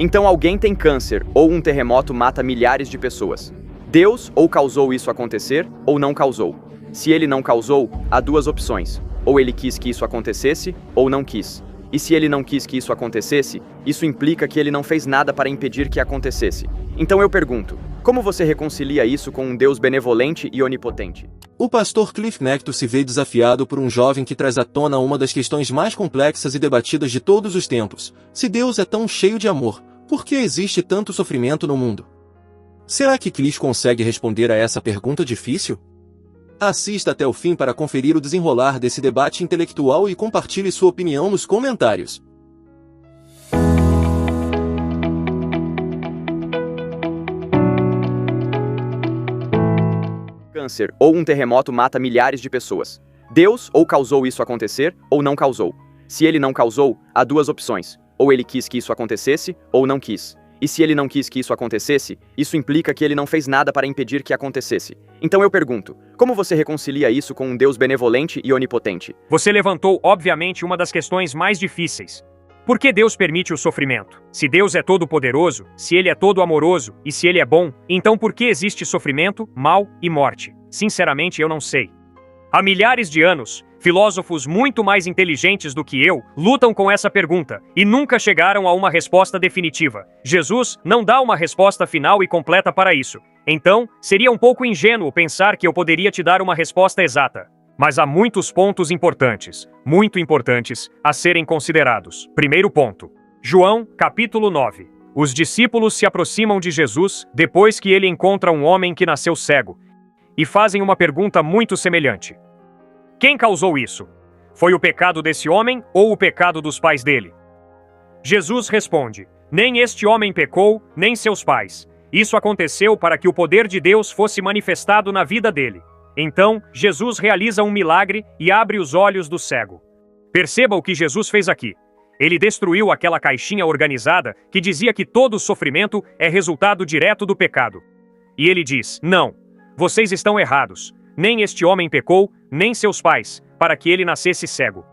Então alguém tem câncer ou um terremoto mata milhares de pessoas. Deus ou causou isso acontecer ou não causou. Se ele não causou, há duas opções. Ou ele quis que isso acontecesse ou não quis. E se ele não quis que isso acontecesse, isso implica que ele não fez nada para impedir que acontecesse. Então eu pergunto, como você reconcilia isso com um Deus benevolente e onipotente? O pastor Cliff Necto se vê desafiado por um jovem que traz à tona uma das questões mais complexas e debatidas de todos os tempos. Se Deus é tão cheio de amor, por que existe tanto sofrimento no mundo? Será que Cliff consegue responder a essa pergunta difícil? Assista até o fim para conferir o desenrolar desse debate intelectual e compartilhe sua opinião nos comentários. Câncer ou um terremoto mata milhares de pessoas. Deus ou causou isso acontecer ou não causou. Se ele não causou, há duas opções. Ou ele quis que isso acontecesse ou não quis. E se ele não quis que isso acontecesse, isso implica que ele não fez nada para impedir que acontecesse. Então eu pergunto, como você reconcilia isso com um Deus benevolente e onipotente? Você levantou, obviamente, uma das questões mais difíceis. Por que Deus permite o sofrimento? Se Deus é todo-poderoso, se Ele é todo-amoroso e se Ele é bom, então por que existe sofrimento, mal e morte? Sinceramente, eu não sei. Há milhares de anos, filósofos muito mais inteligentes do que eu lutam com essa pergunta e nunca chegaram a uma resposta definitiva. Jesus não dá uma resposta final e completa para isso. Então, seria um pouco ingênuo pensar que eu poderia te dar uma resposta exata. Mas há muitos pontos importantes, muito importantes, a serem considerados. Primeiro ponto. João, capítulo 9. Os discípulos se aproximam de Jesus depois que ele encontra um homem que nasceu cego e fazem uma pergunta muito semelhante. Quem causou isso? Foi o pecado desse homem ou o pecado dos pais dele? Jesus responde: nem este homem pecou, nem seus pais. Isso aconteceu para que o poder de Deus fosse manifestado na vida dele. Então, Jesus realiza um milagre e abre os olhos do cego. Perceba o que Jesus fez aqui. Ele destruiu aquela caixinha organizada que dizia que todo sofrimento é resultado direto do pecado. E ele diz: não, vocês estão errados. Nem este homem pecou, nem seus pais, para que ele nascesse cego.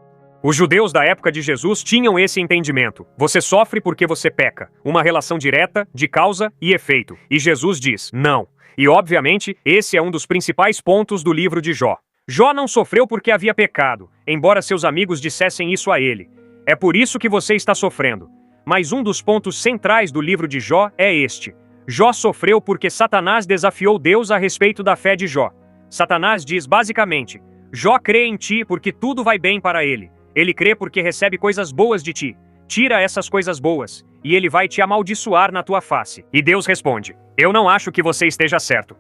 Os judeus da época de Jesus tinham esse entendimento. Você sofre porque você peca. Uma relação direta, de causa e efeito. E Jesus diz: não. E obviamente, esse é um dos principais pontos do livro de Jó. Jó não sofreu porque havia pecado, embora seus amigos dissessem isso a ele. É por isso que você está sofrendo. Mas um dos pontos centrais do livro de Jó é este. Jó sofreu porque Satanás desafiou Deus a respeito da fé de Jó. Satanás diz basicamente: Jó crê em ti porque tudo vai bem para ele. Ele crê porque recebe coisas boas de ti. Tira essas coisas boas, e ele vai te amaldiçoar na tua face. E Deus responde: eu não acho que você esteja certo.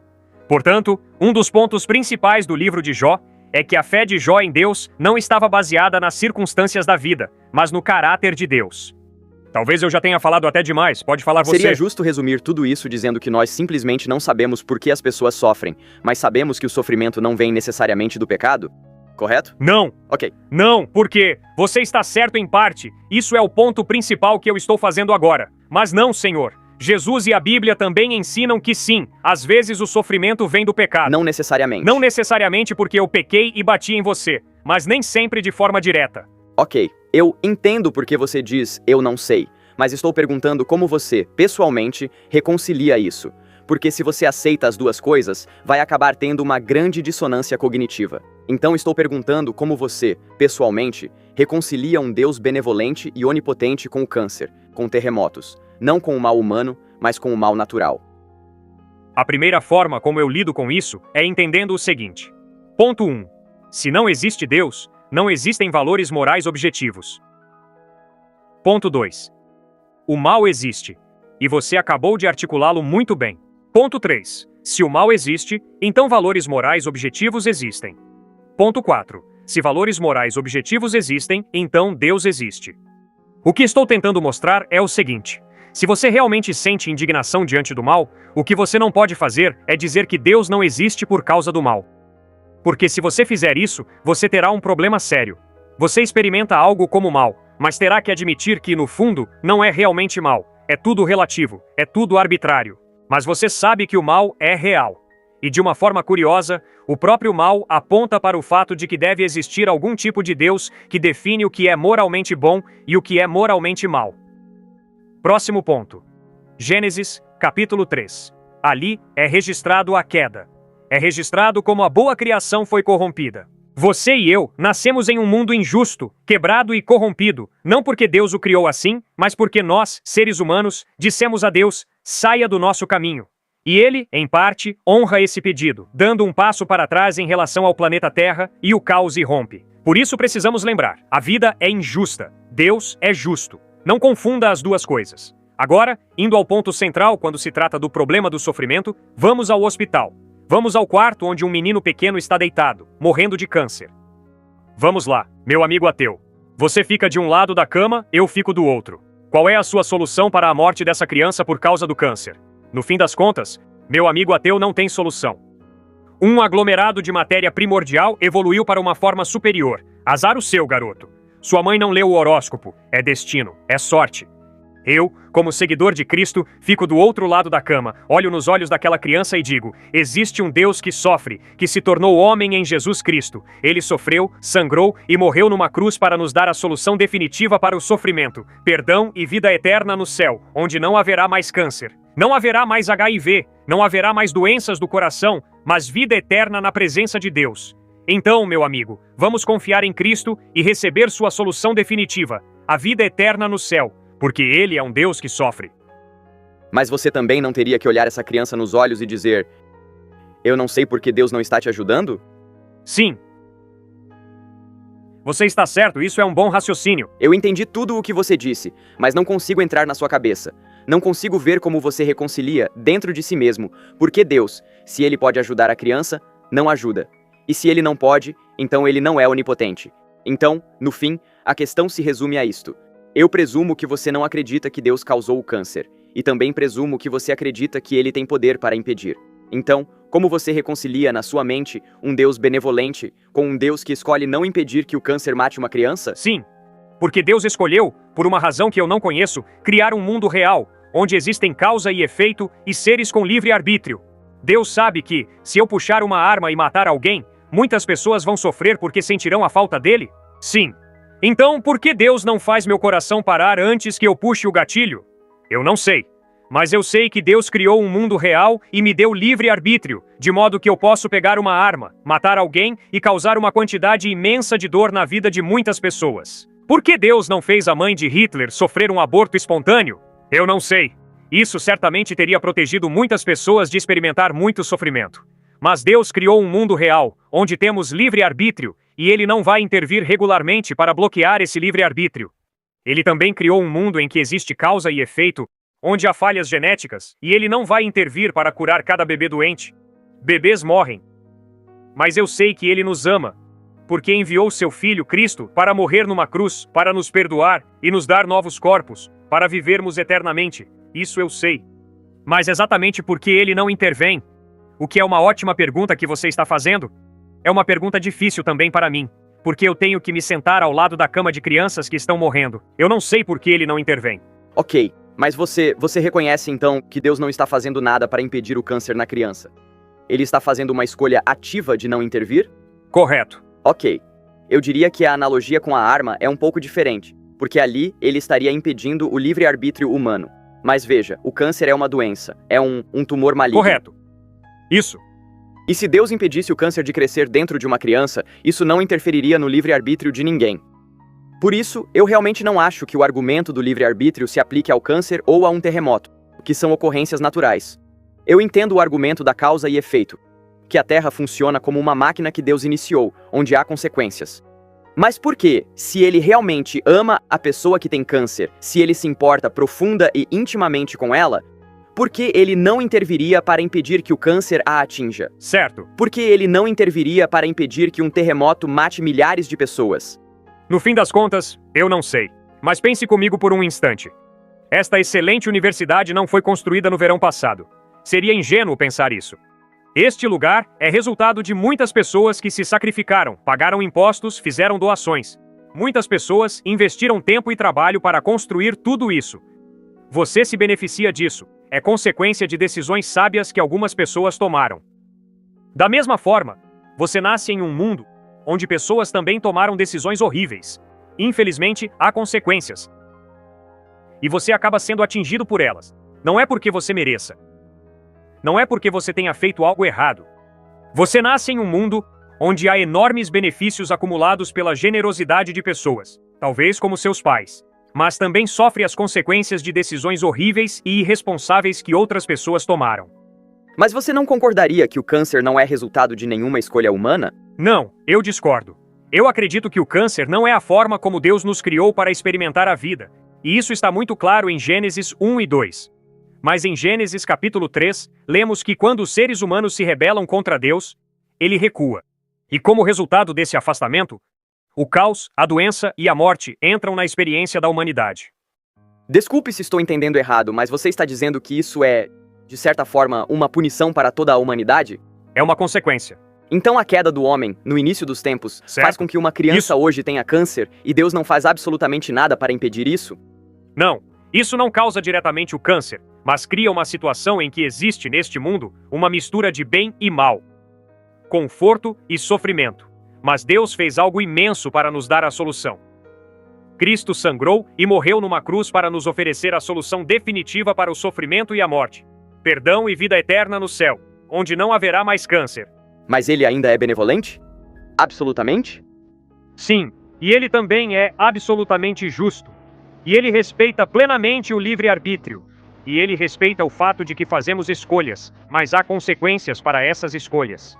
Portanto, um dos pontos principais do livro de Jó é que a fé de Jó em Deus não estava baseada nas circunstâncias da vida, mas no caráter de Deus. Talvez eu já tenha falado até demais, pode falar você. Seria justo resumir tudo isso dizendo que nós simplesmente não sabemos por que as pessoas sofrem, mas sabemos que o sofrimento não vem necessariamente do pecado? Correto? Não. Ok. Não, porque você está certo em parte. Isso é o ponto principal que eu estou fazendo agora. Mas não, Senhor. Jesus e a Bíblia também ensinam que sim, às vezes o sofrimento vem do pecado. Não necessariamente. Não necessariamente porque eu pequei e bati em você, mas nem sempre de forma direta. Ok, eu entendo porque você diz eu não sei, mas estou perguntando como você, pessoalmente, reconcilia isso. Porque se você aceita as duas coisas, vai acabar tendo uma grande dissonância cognitiva. Então estou perguntando como você, pessoalmente, reconcilia um Deus benevolente e onipotente com o câncer, com terremotos, não com o mal humano, mas com o mal natural. A primeira forma como eu lido com isso é entendendo o seguinte. Ponto 1. Se não existe Deus, não existem valores morais objetivos. Ponto 2. O mal existe, e você acabou de articulá-lo muito bem. Ponto 3. Se o mal existe, então valores morais objetivos existem. Ponto 4. Se valores morais objetivos existem, então Deus existe. O que estou tentando mostrar é o seguinte. Se você realmente sente indignação diante do mal, o que você não pode fazer é dizer que Deus não existe por causa do mal. Porque se você fizer isso, você terá um problema sério. Você experimenta algo como mal, mas terá que admitir que, no fundo, não é realmente mal. É tudo relativo, é tudo arbitrário. Mas você sabe que o mal é real. E de uma forma curiosa, o próprio mal aponta para o fato de que deve existir algum tipo de Deus que define o que é moralmente bom e o que é moralmente mal. Próximo ponto. Gênesis, capítulo 3. Ali é registrado a queda. É registrado como a boa criação foi corrompida. Você e eu nascemos em um mundo injusto, quebrado e corrompido, não porque Deus o criou assim, mas porque nós, seres humanos, dissemos a Deus, saia do nosso caminho. E ele, em parte, honra esse pedido, dando um passo para trás em relação ao planeta Terra e o caos irrompe. Por isso precisamos lembrar, a vida é injusta, Deus é justo. Não confunda as duas coisas. Agora, indo ao ponto central quando se trata do problema do sofrimento, vamos ao hospital. Vamos ao quarto onde um menino pequeno está deitado, morrendo de câncer. Vamos lá, meu amigo ateu. Você fica de um lado da cama, eu fico do outro. Qual é a sua solução para a morte dessa criança por causa do câncer? No fim das contas, meu amigo ateu não tem solução. Um aglomerado de matéria primordial evoluiu para uma forma superior. Azar o seu, garoto. Sua mãe não leu o horóscopo. É destino, é sorte. Eu, como seguidor de Cristo, fico do outro lado da cama, olho nos olhos daquela criança e digo, existe um Deus que sofre, que se tornou homem em Jesus Cristo. Ele sofreu, sangrou e morreu numa cruz para nos dar a solução definitiva para o sofrimento, perdão e vida eterna no céu, onde não haverá mais câncer. Não haverá mais HIV, não haverá mais doenças do coração, mas vida eterna na presença de Deus. Então, meu amigo, vamos confiar em Cristo e receber sua solução definitiva, a vida eterna no céu. Porque ele é um Deus que sofre. Mas você também não teria que olhar essa criança nos olhos e dizer: eu não sei por que Deus não está te ajudando? Sim. Você está certo, isso é um bom raciocínio. Eu entendi tudo o que você disse, mas não consigo entrar na sua cabeça. Não consigo ver como você reconcilia, dentro de si mesmo, porque Deus, se ele pode ajudar a criança, não ajuda. E se ele não pode, então ele não é onipotente. Então, no fim, a questão se resume a isto. Eu presumo que você não acredita que Deus causou o câncer, e também presumo que você acredita que ele tem poder para impedir. Então, como você reconcilia na sua mente um Deus benevolente com um Deus que escolhe não impedir que o câncer mate uma criança? Sim, porque Deus escolheu, por uma razão que eu não conheço, criar um mundo real, onde existem causa e efeito e seres com livre arbítrio. Deus sabe que, se eu puxar uma arma e matar alguém, muitas pessoas vão sofrer porque sentirão a falta dele? Sim. Então, por que Deus não faz meu coração parar antes que eu puxe o gatilho? Eu não sei. Mas eu sei que Deus criou um mundo real e me deu livre arbítrio, de modo que eu posso pegar uma arma, matar alguém e causar uma quantidade imensa de dor na vida de muitas pessoas. Por que Deus não fez a mãe de Hitler sofrer um aborto espontâneo? Eu não sei. Isso certamente teria protegido muitas pessoas de experimentar muito sofrimento. Mas Deus criou um mundo real, onde temos livre arbítrio, e ele não vai intervir regularmente para bloquear esse livre-arbítrio. Ele também criou um mundo em que existe causa e efeito, onde há falhas genéticas, e ele não vai intervir para curar cada bebê doente. Bebês morrem. Mas eu sei que ele nos ama, porque enviou seu Filho, Cristo, para morrer numa cruz, para nos perdoar e nos dar novos corpos, para vivermos eternamente. Isso eu sei. Mas exatamente porque ele não intervém, o que é uma ótima pergunta que você está fazendo, é uma pergunta difícil também para mim, porque eu tenho que me sentar ao lado da cama de crianças que estão morrendo. Eu não sei por que ele não intervém. Ok, mas você reconhece então que Deus não está fazendo nada para impedir o câncer na criança? Ele está fazendo uma escolha ativa de não intervir? Correto. Ok. Eu diria que a analogia com a arma é um pouco diferente, porque ali ele estaria impedindo o livre-arbítrio humano. Mas veja, o câncer é uma doença, é um tumor maligno. Correto. Isso. E se Deus impedisse o câncer de crescer dentro de uma criança, isso não interferiria no livre-arbítrio de ninguém. Por isso, eu realmente não acho que o argumento do livre-arbítrio se aplique ao câncer ou a um terremoto, que são ocorrências naturais. Eu entendo o argumento da causa e efeito, que a Terra funciona como uma máquina que Deus iniciou, onde há consequências. Mas por que, se ele realmente ama a pessoa que tem câncer, se ele se importa profunda e intimamente com ela, por que ele não interviria para impedir que o câncer a atinja? Certo. Por que ele não interviria para impedir que um terremoto mate milhares de pessoas? No fim das contas, eu não sei. Mas pense comigo por um instante. Esta excelente universidade não foi construída no verão passado. Seria ingênuo pensar isso. Este lugar é resultado de muitas pessoas que se sacrificaram, pagaram impostos, fizeram doações. Muitas pessoas investiram tempo e trabalho para construir tudo isso. Você se beneficia disso. É consequência de decisões sábias que algumas pessoas tomaram. Da mesma forma, você nasce em um mundo onde pessoas também tomaram decisões horríveis. Infelizmente, há consequências. e você acaba sendo atingido por elas. Não é porque você mereça. Não é porque você tenha feito algo errado. Você nasce em um mundo onde há enormes benefícios acumulados pela generosidade de pessoas, talvez como seus pais, mas também sofre as consequências de decisões horríveis e irresponsáveis que outras pessoas tomaram. Mas você não concordaria que o câncer não é resultado de nenhuma escolha humana? Não, eu discordo. Eu acredito que o câncer não é a forma como Deus nos criou para experimentar a vida, e isso está muito claro em Gênesis 1 e 2. Mas em Gênesis capítulo 3, lemos que quando os seres humanos se rebelam contra Deus, ele recua. E como resultado desse afastamento, o caos, a doença e a morte entram na experiência da humanidade. Desculpe se estou entendendo errado, mas você está dizendo que isso é, de certa forma, uma punição para toda a humanidade? É uma consequência. Então a queda do homem, no início dos tempos, Certo. faz com que uma criança hoje tenha câncer e Deus não faz absolutamente nada para impedir isso? Não, isso não causa diretamente o câncer, mas cria uma situação em que existe neste mundo uma mistura de bem e mal, conforto e sofrimento. Mas Deus fez algo imenso para nos dar a solução. Cristo sangrou e morreu numa cruz para nos oferecer a solução definitiva para o sofrimento e a morte. Perdão e vida eterna no céu, onde não haverá mais câncer. Mas ele ainda é benevolente? Absolutamente? Sim, e ele também é absolutamente justo. E ele respeita plenamente o livre-arbítrio. E ele respeita o fato de que fazemos escolhas, mas há consequências para essas escolhas.